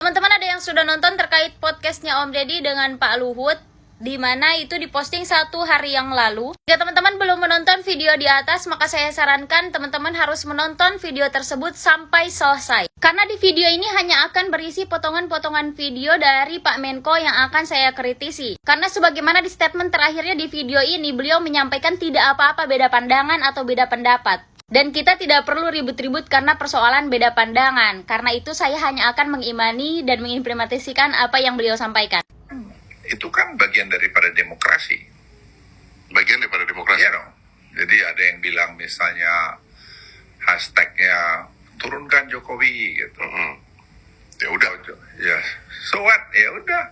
Teman-teman ada yang sudah nonton terkait podcastnya Om Deddy dengan Pak Luhut, di mana itu diposting 1 hari yang lalu. Jika teman-teman belum menonton video di atas, maka saya sarankan teman-teman harus menonton video tersebut sampai selesai. Karena di video ini hanya akan berisi potongan-potongan video dari Pak Menko yang akan saya kritisi. Karena sebagaimana di statement terakhirnya di video ini, beliau menyampaikan tidak apa-apa beda pandangan atau beda pendapat. Dan kita tidak perlu ribut-ribut karena persoalan beda pandangan. Karena itu saya hanya akan mengimani dan mengimplementasikan apa yang beliau sampaikan. Itu kan bagian daripada demokrasi. Bagian daripada demokrasi. Iya dong. Jadi ada yang bilang misalnya hashtagnya turunkan Jokowi gitu. Ya udah. Ya, so what? Ya udah.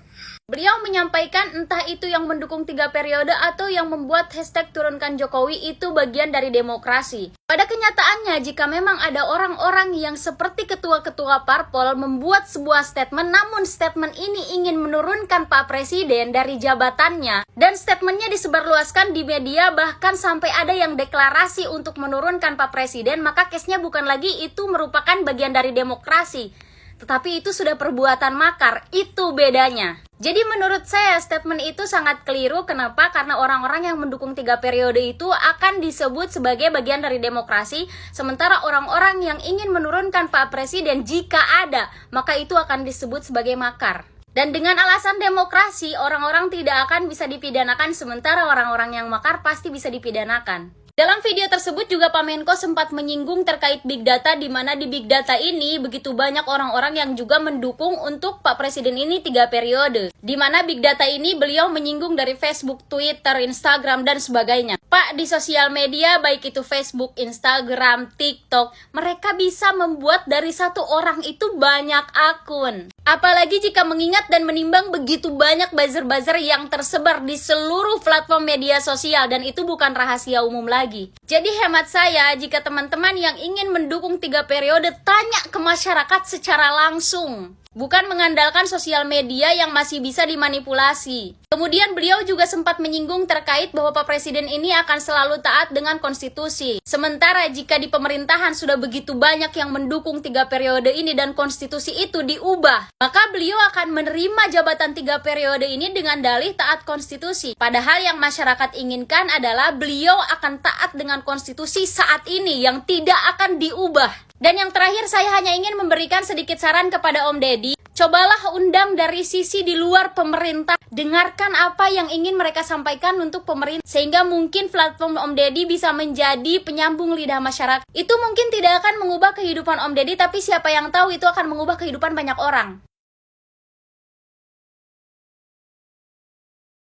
Beliau menyampaikan entah itu yang mendukung 3 periode atau yang membuat hashtag turunkan Jokowi itu bagian dari demokrasi. Pada kenyataannya, jika memang ada orang-orang yang seperti ketua-ketua parpol membuat sebuah statement, namun statement ini ingin menurunkan Pak Presiden dari jabatannya, dan statementnya disebarluaskan di media, bahkan sampai ada yang deklarasi untuk menurunkan Pak Presiden, maka case-nya bukan lagi itu merupakan bagian dari demokrasi. Tetapi itu sudah perbuatan makar, itu bedanya. Jadi menurut saya statement itu sangat keliru. Kenapa? Karena orang-orang yang mendukung 3 periode itu akan disebut sebagai bagian dari demokrasi. Sementara orang-orang yang ingin menurunkan Pak Presiden jika ada, maka itu akan disebut sebagai makar. Dan dengan alasan demokrasi, orang-orang tidak akan bisa dipidanakan, sementara orang-orang yang makar pasti bisa dipidanakan. Dalam video tersebut juga Pak Menko sempat menyinggung terkait Big Data, di mana di Big Data ini begitu banyak orang-orang yang juga mendukung untuk Pak Presiden ini 3 periode. Di mana Big Data ini beliau menyinggung dari Facebook, Twitter, Instagram, dan sebagainya. Pak, di sosial media baik itu Facebook, Instagram, TikTok, mereka bisa membuat dari 1 orang itu banyak akun. Apalagi jika mengingat dan menimbang begitu banyak buzzer-buzzer yang tersebar di seluruh platform media sosial, dan itu bukan rahasia umum lagi. Jadi hemat saya, jika teman-teman yang ingin mendukung 3 periode, tanya ke masyarakat secara langsung. Bukan mengandalkan sosial media yang masih bisa dimanipulasi. Kemudian beliau juga sempat menyinggung terkait bahwa Pak Presiden ini akan selalu taat dengan konstitusi. Sementara jika di pemerintahan sudah begitu banyak yang mendukung 3 periode ini dan konstitusi itu diubah, maka beliau akan menerima jabatan 3 periode ini dengan dalih taat konstitusi. Padahal yang masyarakat inginkan adalah beliau akan taat dengan konstitusi saat ini yang tidak akan diubah. Dan yang terakhir, saya hanya ingin memberikan sedikit saran kepada Om Deddy. Cobalah undang dari sisi di luar pemerintah. Dengarkan apa yang ingin mereka sampaikan untuk pemerintah. Sehingga mungkin platform Om Deddy bisa menjadi penyambung lidah masyarakat. Itu mungkin tidak akan mengubah kehidupan Om Deddy, tapi siapa yang tahu itu akan mengubah kehidupan banyak orang.